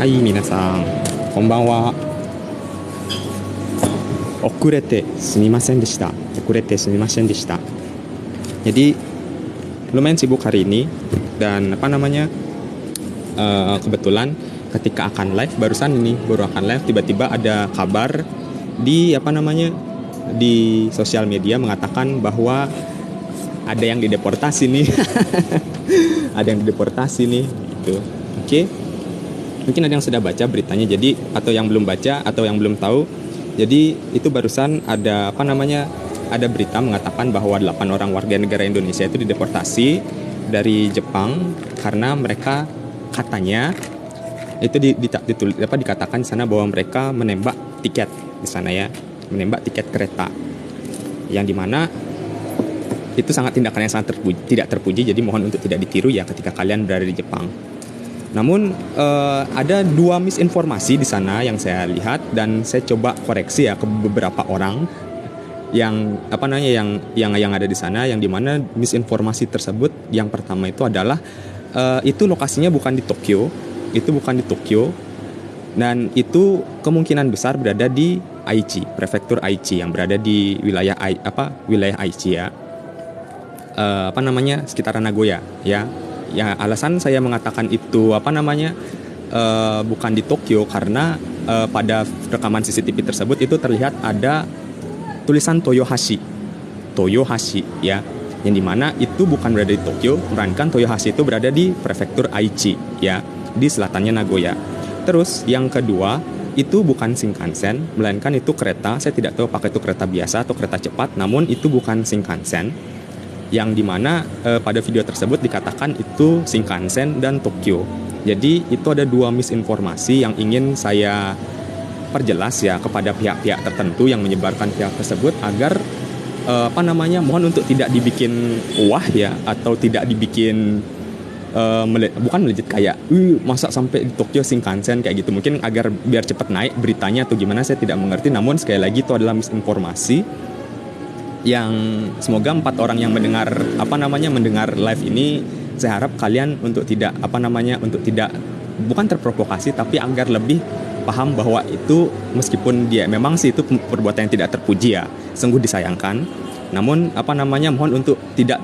はい、皆さん、こんばんは。遅れてすみませんでした。遅れてすみませんでした. Jadi lumayan sibuk hari ini dan kebetulan ketika akan live baru akan live tiba-tiba ada kabar di di sosial media mengatakan bahwa ada yang dideportasi nih. Ada yang dideportasi nih gitu. Oke. Mungkin ada yang sudah baca beritanya jadi atau yang belum baca atau yang belum tahu. Jadi itu barusan ada ada berita mengatakan bahwa 8 orang warga negara Indonesia itu dideportasi dari Jepang karena mereka katanya itu dikatakan di sana bahwa mereka menembak tiket di sana ya, menembak tiket kereta. Yang dimana itu tindakan yang sangat tidak terpuji, jadi mohon untuk tidak ditiru ya ketika kalian berada di Jepang. Namun ada 2 misinformasi di sana yang saya lihat dan saya coba koreksi ya ke beberapa orang yang yang ada di sana, yang dimana misinformasi tersebut yang pertama itu adalah itu lokasinya bukan di Tokyo, dan itu kemungkinan besar berada di Aichi, prefektur Aichi yang berada di wilayah Aichi ya, sekitaran Nagoya ya. Ya, alasan saya mengatakan itu bukan di Tokyo karena pada rekaman CCTV tersebut itu terlihat ada tulisan Toyohashi ya, yang dimana itu bukan berada di Tokyo, melainkan Toyohashi itu berada di prefektur Aichi ya, di selatannya Nagoya. Terus yang kedua itu bukan Shinkansen, melainkan itu kereta. Saya tidak tahu apakah itu kereta biasa atau kereta cepat, namun itu bukan Shinkansen. Yang dimana pada video tersebut dikatakan itu Shinkansen dan Tokyo. Jadi itu ada 2 misinformasi yang ingin saya perjelas ya kepada pihak-pihak tertentu yang menyebarkan pihak tersebut agar mohon untuk tidak dibikin wah ya, atau tidak dibikin bukan melejit kayak masa sampai di Tokyo Shinkansen kayak gitu. Mungkin agar biar cepat naik beritanya atau gimana, saya tidak mengerti. Namun sekali lagi itu adalah misinformasi yang semoga 4 orang yang mendengar live ini, saya harap kalian untuk tidak bukan terprovokasi, tapi agar lebih paham bahwa itu meskipun dia memang sih itu perbuatan yang tidak terpuji ya, sungguh disayangkan. Namun mohon untuk tidak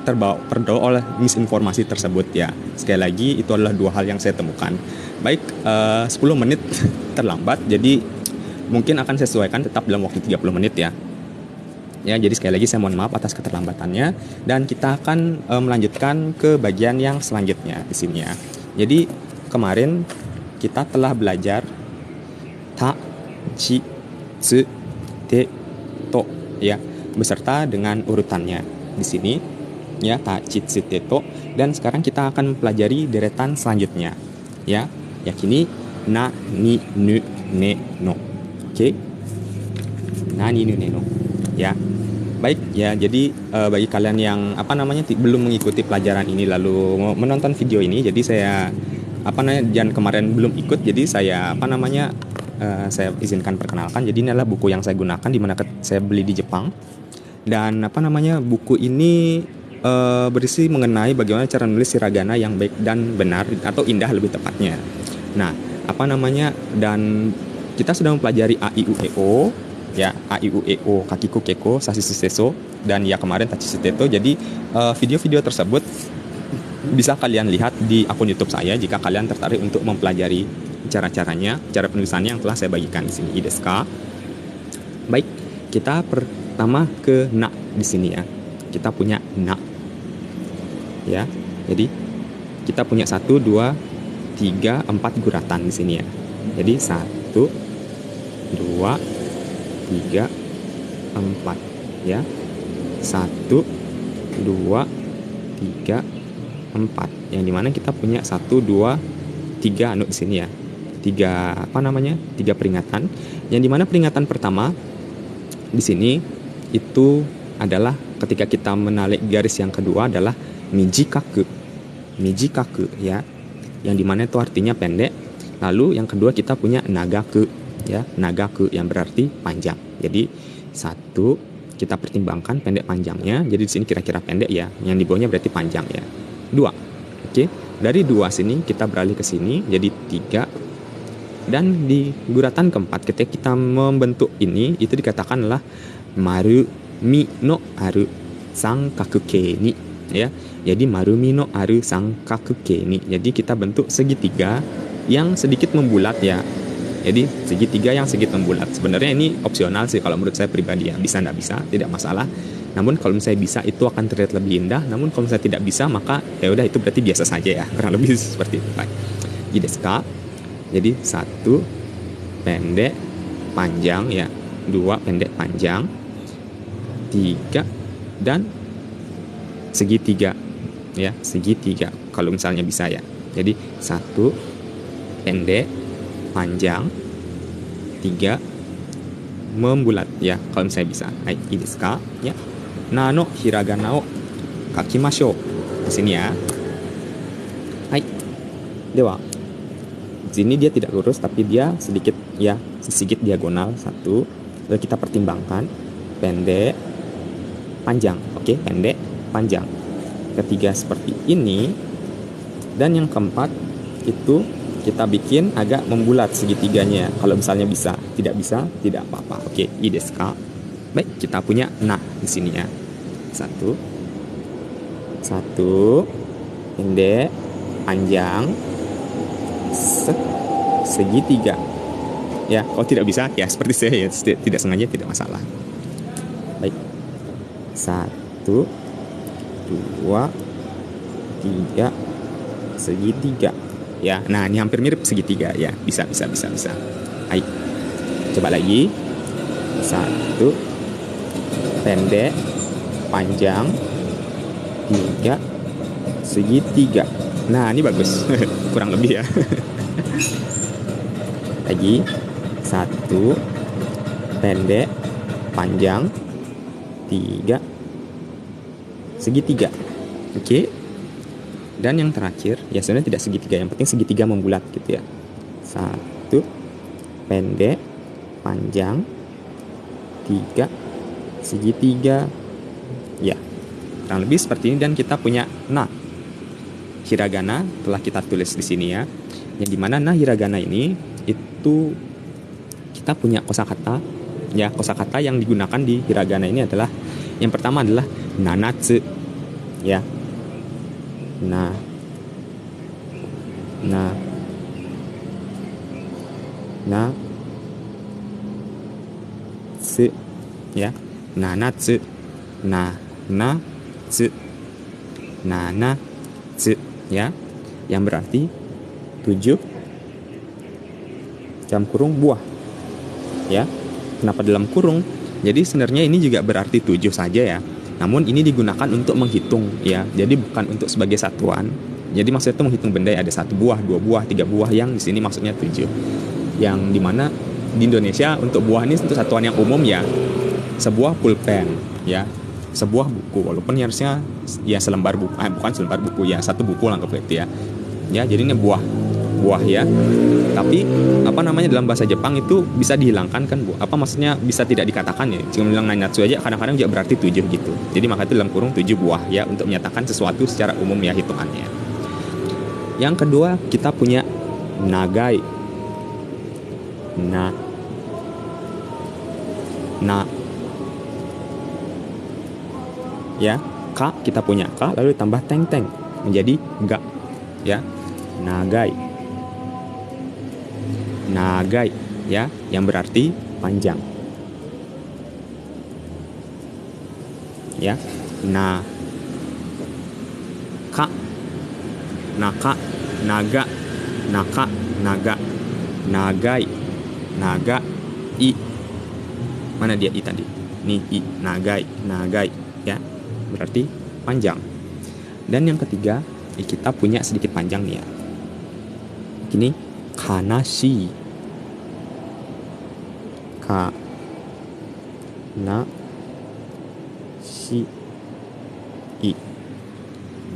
terbawa oleh misinformasi tersebut ya. Sekali lagi itu adalah 2 hal yang saya temukan. Baik, 10 menit terlambat, jadi mungkin akan saya sesuaikan tetap dalam waktu 30 menit ya. Ya, jadi sekali lagi saya mohon maaf atas keterlambatannya, dan kita akan melanjutkan ke bagian yang selanjutnya di sini ya. Jadi kemarin kita telah belajar ta, chi, tsu, te, to ya, beserta dengan urutannya di sini ya, ta, chi, tsu, te, to, dan sekarang kita akan mempelajari deretan selanjutnya ya. Yakini na, ni, nu, ne, no. Oke. Na, ni, nu, ne, no. Ya, baik ya. Jadi bagi kalian yang belum mengikuti pelajaran ini lalu menonton video ini, jadi saya jangan kemarin belum ikut, jadi saya saya izinkan perkenalkan. Jadi ini adalah buku yang saya gunakan, di mana saya beli di Jepang, dan buku ini berisi mengenai bagaimana cara menulis hiragana yang baik dan benar atau indah lebih tepatnya. Nah, dan kita sudah mempelajari a, i, u, e, o ya, a, i, u, e, o, kakiku, keko, sasisu, seso, dan ya kemarin tachisu, teto. Jadi video-video tersebut bisa kalian lihat di akun YouTube saya jika kalian tertarik untuk mempelajari cara penulisannya yang telah saya bagikan di sini. Desu ka? Baik, kita pertama ke na di sini ya. Kita punya na. Ya. Jadi kita punya 1 2 3 4 guratan di sini ya. Jadi 1 2 3 4 ya. 1 2 3 4, yang dimana kita punya 1 2 3 di sini ya. 3 peringatan. Yang dimana peringatan pertama di sini itu adalah ketika kita menarik garis yang kedua adalah mijikaku ya, yang dimana itu artinya pendek. Lalu yang kedua kita punya nagaku ya, nagaku yang berarti panjang. Jadi 1 kita pertimbangkan pendek panjangnya. Jadi di sini kira-kira pendek ya, yang di bawahnya berarti panjang ya. 2. Oke. Dari 2 sini kita beralih ke sini jadi 3 Dan di guratan keempat ketika kita membentuk ini itu dikatakanlah maru mi no aru sankaku-kei ni, ya. Jadi maru mi no aru sankaku-kei ni. Jadi kita bentuk segitiga yang sedikit membulat ya. Jadi segitiga yang sedikit membulat. Sebenarnya ini opsional sih kalau menurut saya pribadi ya. Bisa nggak bisa, tidak masalah. Namun kalau misalnya bisa itu akan terlihat lebih indah. Namun kalau misalnya tidak bisa maka ya udah itu berarti biasa saja ya. Kurang lebih seperti itu. Baik. Jadi satu pendek panjang ya, dua pendek panjang, tiga dan segitiga ya, segitiga kalau misalnya bisa ya. Jadi satu pendek panjang, tiga membulat ya kalau misalnya bisa. Hai, ii desu ka? Ya. Nano hiragana o kakimashou. Di sini ya. Hai. Dewa. Di sini dia tidak lurus tapi dia sedikit ya, sedikit diagonal satu. Lalu kita pertimbangkan pendek, panjang. Oke, pendek, panjang. Ketiga seperti ini. Dan yang keempat itu kita bikin agak membulat segitiganya. Kalau misalnya bisa, tidak bisa, tidak apa-apa. Oke, ii desu ka? Baik, kita punya nah di sini ya. Satu pendek, panjang, segitiga. Ya, kalau tidak bisa ya seperti saya ya, tidak sengaja tidak masalah. Baik. Satu, dua, tiga, segitiga. Ya, nah ini hampir mirip segitiga ya. Bisa. Baik. Coba lagi. Satu, pendek, panjang, tiga, segitiga. Nah, ini bagus. Kurang lebih ya. Lagi. Satu, pendek, panjang, tiga, segitiga. Oke. Dan yang terakhir, ya sebenarnya tidak segitiga, yang penting segitiga membulat gitu ya. Satu, pendek, panjang, tiga, segitiga. Ya, kurang lebih seperti ini. Dan kita punya na hiragana telah kita tulis di sini ya. Yang dimana na hiragana ini itu kita punya kosakata ya. Kosakata yang digunakan di hiragana ini adalah yang pertama adalah nanatsu ya. Tsu ya, nanatsu, nanatsu ya, yang berarti 7 dalam kurung buah ya. Kenapa dalam kurung? Jadi sebenarnya ini juga berarti 7 saja ya. Namun ini digunakan untuk menghitung ya. Jadi bukan untuk sebagai satuan. Jadi maksudnya itu menghitung benda ya, ada 1 buah, 2 buah, 3 buah, yang di sini maksudnya 7. Yang dimana di Indonesia untuk buah ini untuk satuan yang umum ya, sebuah pulpen ya, sebuah buku, walaupun harusnya ya selembar buku, bukan selembar buku ya, 1 buku lah gitu ya. Ya, jadi ini buah ya. Tapi apa namanya dalam bahasa Jepang itu bisa dihilangkan kan bu? Apa maksudnya bisa tidak dikatakan ya? Cuma bilang nanatsu aja kadang-kadang juga berarti 7 gitu. Jadi maka itu dalam kurung 7 buah ya, untuk menyatakan sesuatu secara umum ya hitungannya. Yang kedua kita punya nagai. Ya, ka kita punya ka lalu tambah teng-teng menjadi ga ya. Nagai ya, yang berarti panjang ya. Ka, naka, naga, nagai, naga, i. Mana dia i tadi? Nih i, nagai ya, berarti panjang. Dan yang ketiga kita punya sedikit panjang nih ya. Ini kanashi,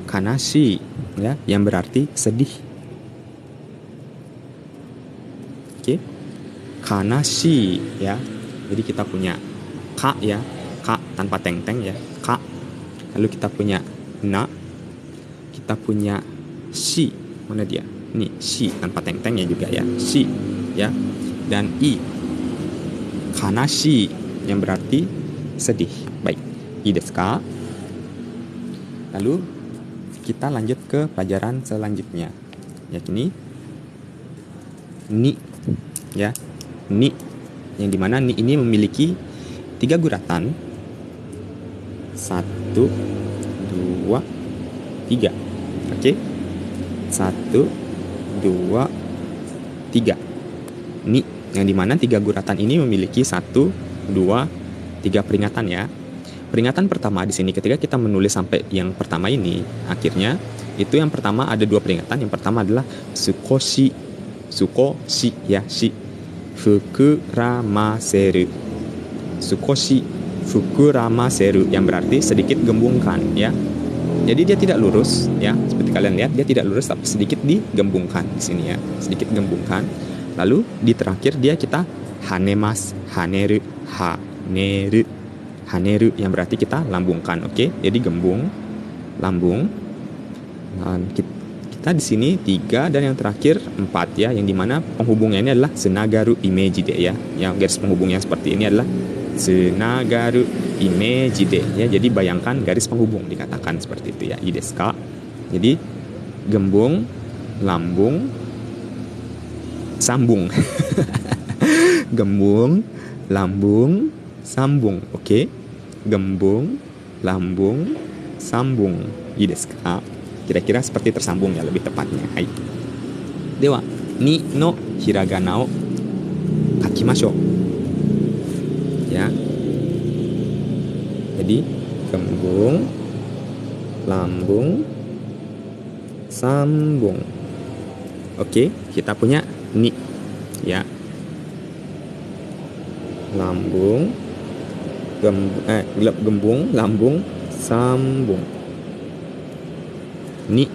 kanashi ya, yang berarti sedih. Oke, kanashi ya. Jadi kita punya ka ya, ka tanpa teng-teng ya, ka. Lalu kita punya na, kita punya shi, mana dia? Ini shi tanpa teng-tengnya juga ya. Shi ya. Dan i kanashi yang berarti sedih. Baik. I desu ka? Lalu kita lanjut ke pelajaran selanjutnya. Yakni ni ya. Ni yang dimana ni ini memiliki 3 guratan. 1 2 3. Oke. 1 2 3. Ni yang dimana 3 guratan ini memiliki 1 2 3 peringatan ya. Peringatan pertama di sini ketika kita menulis sampai yang pertama ini, akhirnya itu yang pertama ada 2 peringatan. Yang pertama adalah sukoshi ya, shi fukuramaseru. Sukoshi fukuramaseru yang berarti sedikit gembungkan ya. Jadi dia tidak lurus ya, seperti kalian lihat dia tidak lurus tapi sedikit digembungkan di sini ya, sedikit gembungkan. Lalu di terakhir dia kita hanemas, haneru yang berarti kita lambungkan. Oke, jadi gembung, lambung. Dan kita di sini 3 dan yang terakhir 4 ya, yang dimana penghubungnya ini adalah tsunagaru imeji de ya. Yang garis penghubungnya seperti ini adalah tsunagaru imeji de ya. Jadi bayangkan garis penghubung dikatakan seperti itu ya. I desu ka? Jadi gembung, lambung, sambung. Gembung, lambung, sambung. Oke. Gembung, lambung, sambung. I desu ka? Kira-kira seperti tersambung ya lebih tepatnya. Hai. Dewa, ni no hiragana o kakimashou. Ya. Jadi gembung, lambung, sambung. Oke, kita punya ni ya. Lambung, gembung, lambung, sambung. Ni.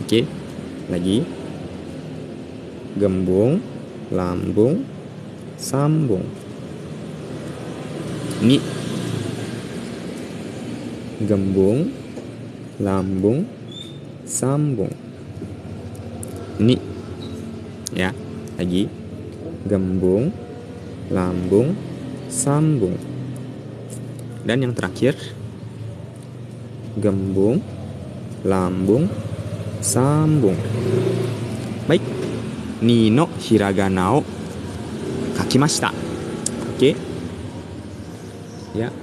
Oke. Lagi. Gembung, lambung, sambung. Ni. Gembung, lambung, sambung. Ni. Ya. Lagi. Gembung, lambung, sambung. Dan yang terakhir gembung, lambung, sambung. Baik. Ni no hiragana o kakimashita. Oke. Ya.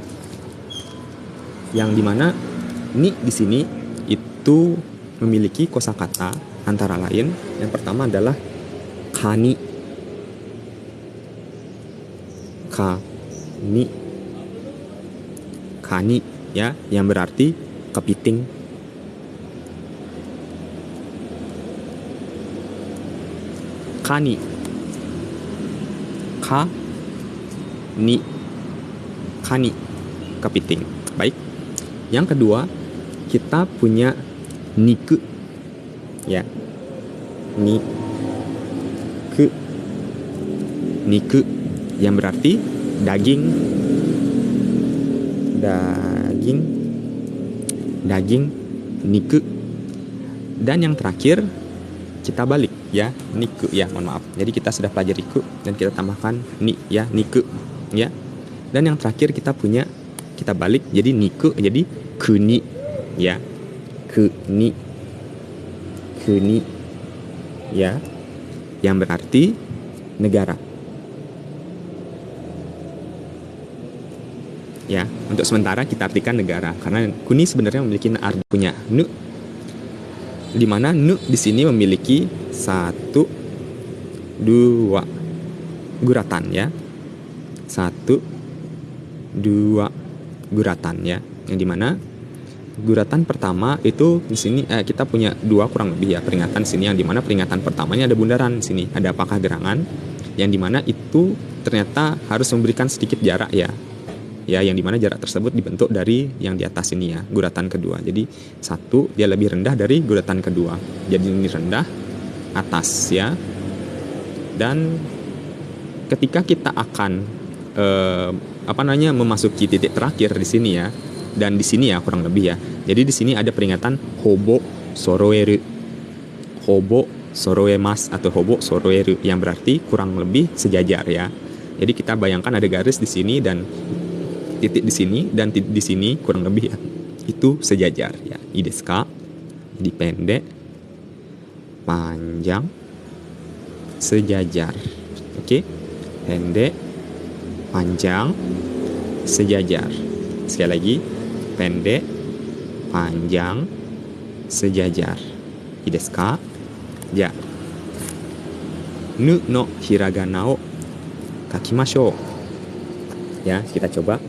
Yang dimana ni di sini itu memiliki kosakata antara lain. Yang pertama adalah kani. Kani ya, yang berarti kepiting. Kani. Kani, kepiting. Baik. Yang kedua, kita punya niku. Ya. Niku yang berarti daging. Niku. Dan yang terakhir kita balik ya, niku ya, mohon maaf. Jadi kita sudah pelajari ku dan kita tambahkan ni ya, niku ya. Dan yang terakhir kita balik jadi niku jadi kuni ya. Kuni ya, yang berarti negara. Ya, untuk sementara kita artikan negara karena kuni sebenarnya memiliki arti punya nu, di mana nu di sini memiliki 1 2 guratan ya. 1 2 guratan ya. Yang dimana guratan pertama itu di sini kita punya 2 kurang lebih ya peringatan sini, yang dimana peringatan pertamanya ada bundaran sini, ada apakah gerangan, yang dimana itu ternyata harus memberikan sedikit jarak ya. Ya, yang dimana jarak tersebut dibentuk dari yang di atas ini ya, guratan kedua. Jadi 1 dia lebih rendah dari guratan kedua. Jadi ini rendah atas ya. Dan ketika kita akan memasuki titik terakhir di sini ya, dan di sini ya kurang lebih ya. Jadi di sini ada peringatan hobo soroeru. hobo soroemas atau hobo soroeru, yang berarti kurang lebih sejajar ya. Jadi kita bayangkan ada garis di sini dan titik di sini dan titik di sini kurang lebih ya, itu sejajar ya. Ides ka? Jadi pendek, panjang, sejajar. Oke? Pendek, panjang, sejajar. Sekali lagi, pendek, panjang, sejajar. Ides ka? Ya. Nu no hiragana o kakimashou. Ya, kita coba.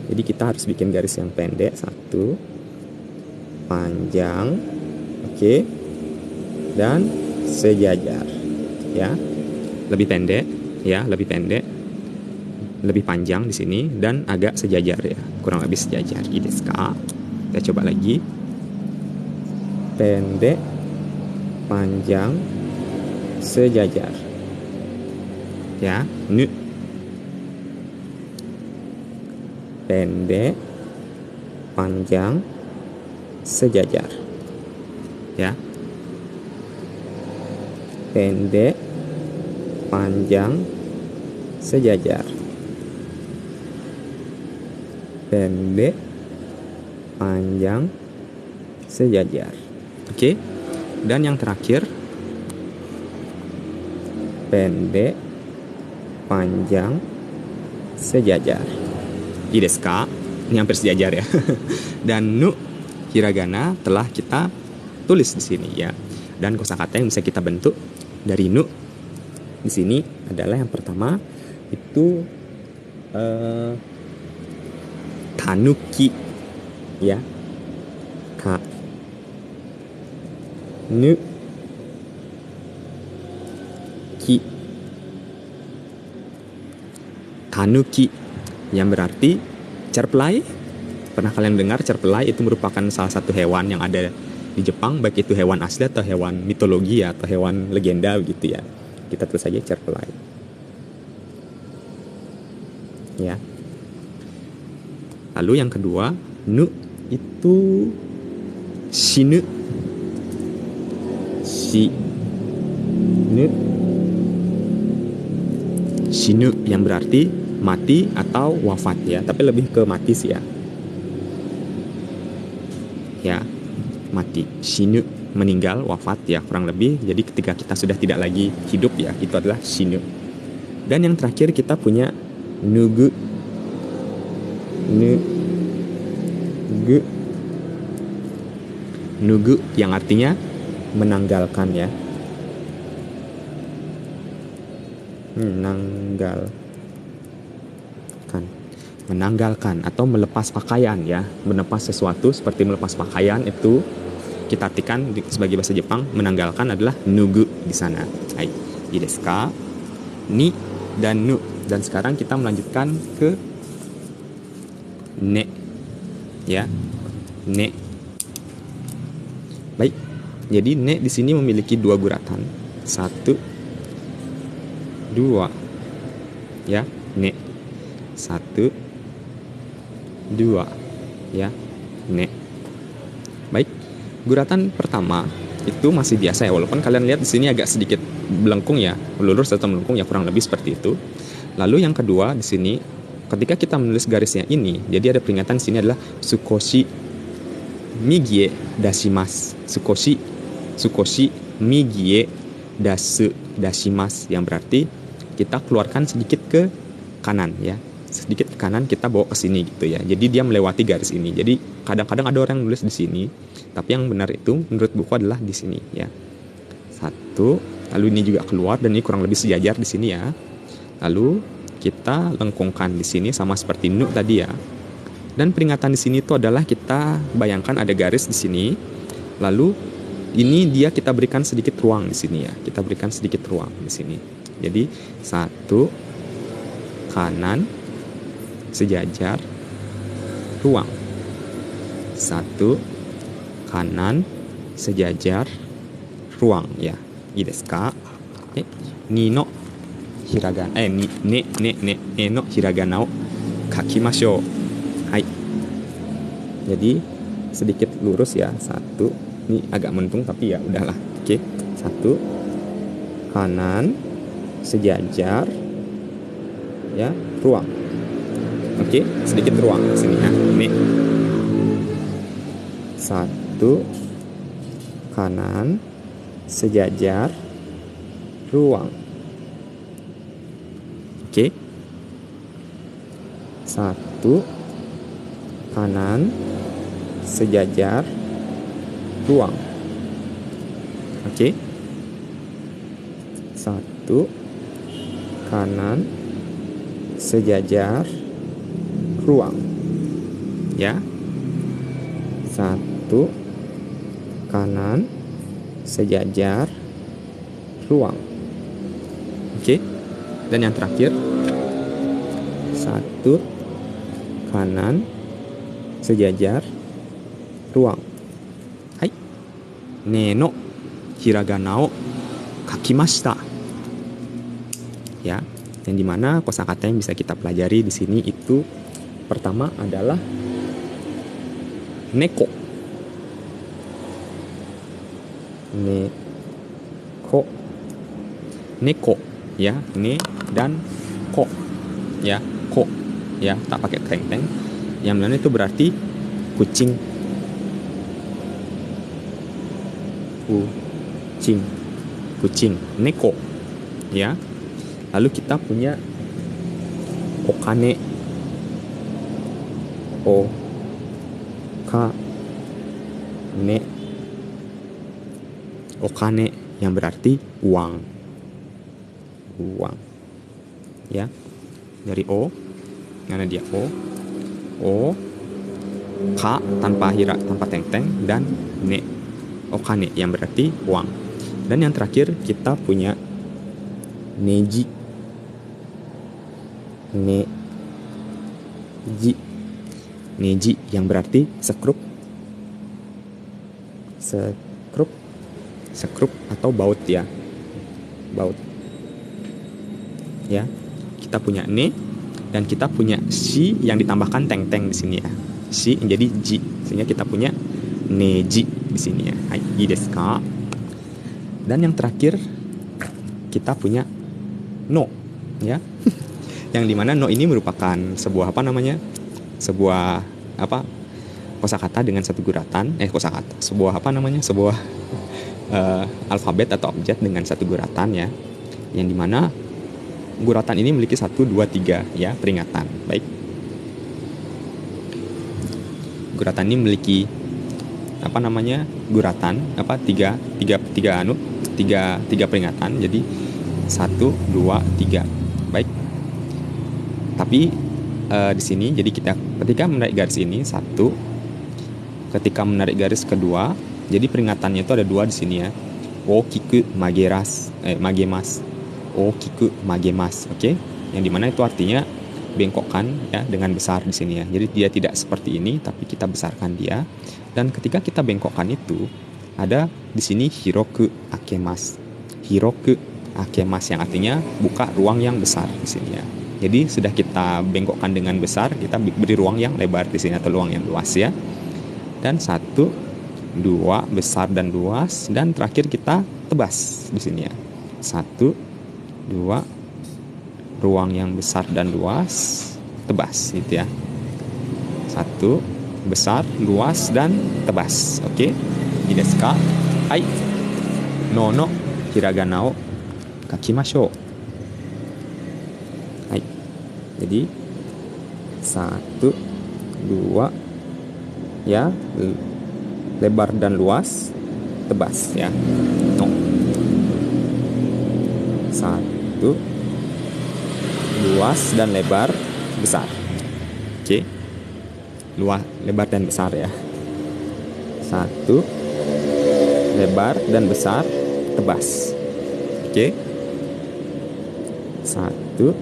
Jadi kita harus bikin garis yang pendek, satu, panjang, oke, dan sejajar. Ya, lebih pendek, ya, lebih pendek, lebih panjang di sini dan agak sejajar ya, kurang lebih sejajar. Desu ka? Kita coba lagi. Pendek, panjang, sejajar. Ya, nu. Pendek, panjang, sejajar. Ya. Pendek, panjang, sejajar. Pendek, panjang, sejajar. Oke. Dan yang terakhir, pendek, panjang, sejajar. Desu ka? Ini hampir sejajar ya. Dan nu hiragana telah kita tulis di sini ya. Dan kosakata yang bisa kita bentuk dari nu di sini adalah yang pertama itu tanuki ya. Ka nu ki tanuki, yang berarti cerpelai. Pernah kalian dengar cerpelai? Itu merupakan salah satu hewan yang ada di Jepang, baik itu hewan asli atau hewan mitologi atau hewan legenda gitu ya. Kita tulis saja cerpelai. Ya. Lalu yang kedua, nu itu shinu. Shinu yang berarti mati atau wafat ya, tapi lebih ke mati sih ya. Ya, mati. Shinu, meninggal, wafat ya, kurang lebih. Jadi ketika kita sudah tidak lagi hidup ya, itu adalah shinu. Dan yang terakhir kita punya nugu. Nugu yang artinya menanggalkan ya. Menanggalkan atau melepas pakaian ya, melepas sesuatu seperti melepas pakaian, itu kita artikan sebagai bahasa Jepang menanggalkan adalah nugu di sana. Hai, desu ka? Ni dan nu. Dan sekarang kita melanjutkan ke ne ya, ne. Baik, jadi ne di sini memiliki dua guratan, 1, 2 ya, ne 1, 2 ya, ne. Baik, guratan pertama itu masih biasa ya, walaupun kalian lihat di sini agak sedikit melengkung ya, lurus atau melengkung ya, kurang lebih seperti itu. Lalu yang kedua di sini ketika kita menulis garisnya ini, jadi ada peringatan di sini adalah sukoshi migie dashimasu. Sukoshi migie dashimasu, yang berarti kita keluarkan sedikit ke kanan ya. Sedikit ke kanan kita bawa ke sini gitu ya. Jadi dia melewati garis ini. Jadi kadang-kadang ada orang yang nulis di sini, tapi yang benar itu menurut buku adalah di sini ya. 1, lalu ini juga keluar dan ini kurang lebih sejajar di sini ya. Lalu kita lengkungkan di sini sama seperti nu tadi ya. Dan peringatan di sini itu adalah kita bayangkan ada garis di sini. Lalu ini dia kita berikan sedikit ruang di sini ya. Kita berikan sedikit ruang di sini. Jadi 1 kanan sejajar ruang, 1 kanan sejajar ruang ya. Desu ka? Ni no hiragana ne no hiragana o kakimashou. Hai. Jadi sedikit lurus ya, 1. Ini agak mentung tapi ya udahlah. Oke. Satu, kanan, sejajar, ya, ruang. Oke, sedikit ruang di sini ya. Ini. Satu, kanan, sejajar, ruang. Oke. Satu, kanan, sejajar, ruang. Oke. Satu, kanan, sejajar, ruang. Ya. Satu, kanan, sejajar, ruang. Oke. Dan yang terakhir, satu, kanan, sejajar, ruang. Hai. Ne no hiragana o kakimashita. Ya, yang dimana kosakata yang bisa kita pelajari di sini itu pertama adalah neko. Neko. Neko, ya, ne dan ko. Ya, ko. Ya, tak pakai teng-teng. Yang mana itu berarti kucing. Kucing. Kucing, neko. Ya. Lalu kita punya okane. Okane. Okane yang berarti uang. Uang. Ya. Dari o, mana dia o, ka tanpa tanpa teng-teng, dan ne, okane yang berarti uang. Dan yang terakhir kita punya neji. Neji yang berarti sekrup. Sekrup atau baut ya. Baut. Ya. Kita punya ne dan kita punya shi yang ditambahkan teng-teng di sini ya. Shi menjadi ji. Sehingga kita punya neji di sini ya. Hai, ii desu ka? Dan yang terakhir kita punya no ya. Yang dimana no ini merupakan sebuah sebuah kosakata dengan satu guratan, sebuah alfabet atau objek dengan satu guratan ya, yang dimana guratan ini memiliki 1, 2, 3 ya, peringatan. Baik, guratan ini memiliki guratan tiga peringatan, jadi 1, 2, 3. Baik, tapi di sini jadi kita ketika menarik garis ini satu, ketika menarik garis kedua, jadi peringatannya itu ada 2 di sini ya. Okiku magemas. Okiku magemas. Oke. Yang dimana itu artinya bengkokkan ya dengan besar di sini ya. Jadi dia tidak seperti ini tapi kita besarkan dia. Dan ketika kita bengkokkan itu ada di sini hiroku akemas. Hiroku akemas yang artinya buka ruang yang besar di sini ya. Jadi sudah kita bengkokkan dengan besar, kita beri ruang yang lebar di sini atau ruang yang luas ya. Dan 1, 2 besar dan luas, dan terakhir kita tebas di sini ya. 1, 2 ruang yang besar dan luas, tebas gitu ya. 1 besar, luas, dan tebas. Oke. Ii desu ka? Hai. No hiragana o kakimashou. Hai. Jadi 1, 2 ya, lebar dan luas, tebas ya. No. 1 luas dan lebar, besar. Oke. Luas, lebar dan besar ya. 1 lebar dan besar, tebas. Oke. 1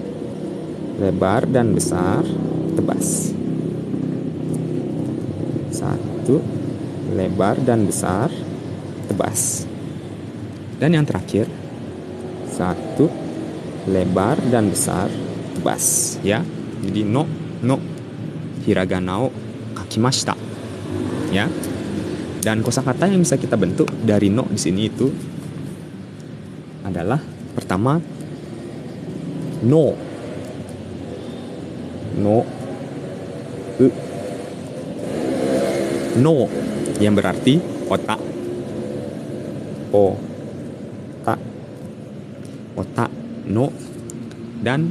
lebar dan besar, tebas. 1 lebar dan besar, tebas. Dan yang terakhir 1 lebar dan besar, tebas ya. Jadi no hiragana o kakimashita ya. Dan kosakata yang bisa kita bentuk dari no di sini itu adalah pertama no, no, no yang berarti otak, otak, otak, no, dan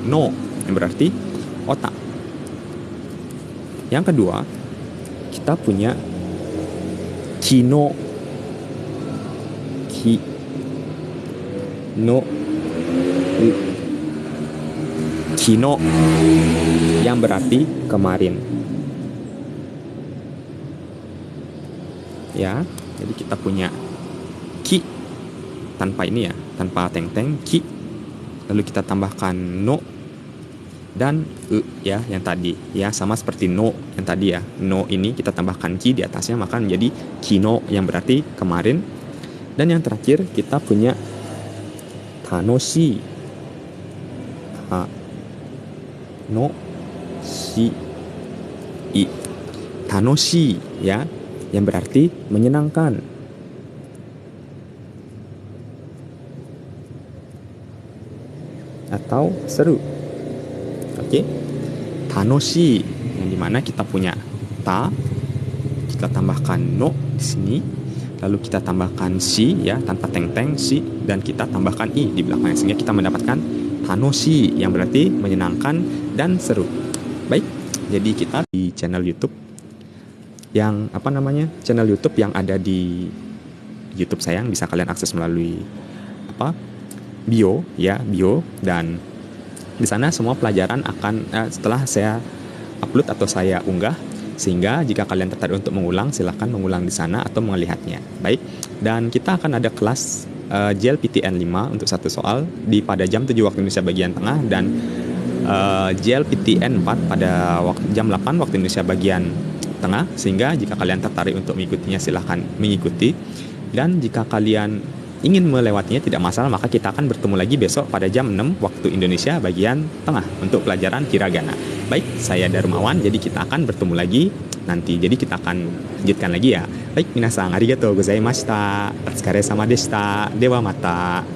no yang berarti otak. Yang kedua, kita punya kino, kino yang berarti kemarin. Ya, jadi kita punya ki tanpa ini ya, tanpa teng-teng, ki. Lalu kita tambahkan no dan ya yang tadi ya, sama seperti no yang tadi ya. No ini kita tambahkan ki di atasnya, maka menjadi kino yang berarti kemarin. Dan yang terakhir kita punya tanoshi, no shi i, tanoshi ya, yang berarti menyenangkan. Atau seru. Oke. Tanoshi yang dimana kita punya ta, kita tambahkan no di sini, lalu kita tambahkan shi ya tanpa teng-teng shi, dan kita tambahkan i di belakangnya, sehingga kita mendapatkan tanoshi yang berarti menyenangkan dan seru. Baik, jadi kita di channel YouTube yang channel YouTube yang ada di YouTube saya, yang bisa kalian akses melalui bio ya, bio, dan di sana semua pelajaran akan setelah saya upload atau saya unggah, sehingga jika kalian tertarik untuk mengulang, silahkan mengulang di sana atau melihatnya. Baik, dan kita akan ada kelas JLPTN 5 untuk satu soal pada jam 7 waktu Indonesia bagian tengah, dan JLPTN 4 pada jam 8 waktu Indonesia bagian tengah, sehingga jika kalian tertarik untuk mengikutinya silahkan mengikuti, dan jika kalian ingin melewatinya tidak masalah, maka kita akan bertemu lagi besok pada jam 6 waktu Indonesia bagian tengah untuk pelajaran hiragana. Baik, saya Darmawan, jadi kita akan bertemu lagi nanti. Jadi kita akan lanjutkan lagi ya. Baik, minasan arigatou gozaimashita. Otsukare sama deshita. Dewa mata.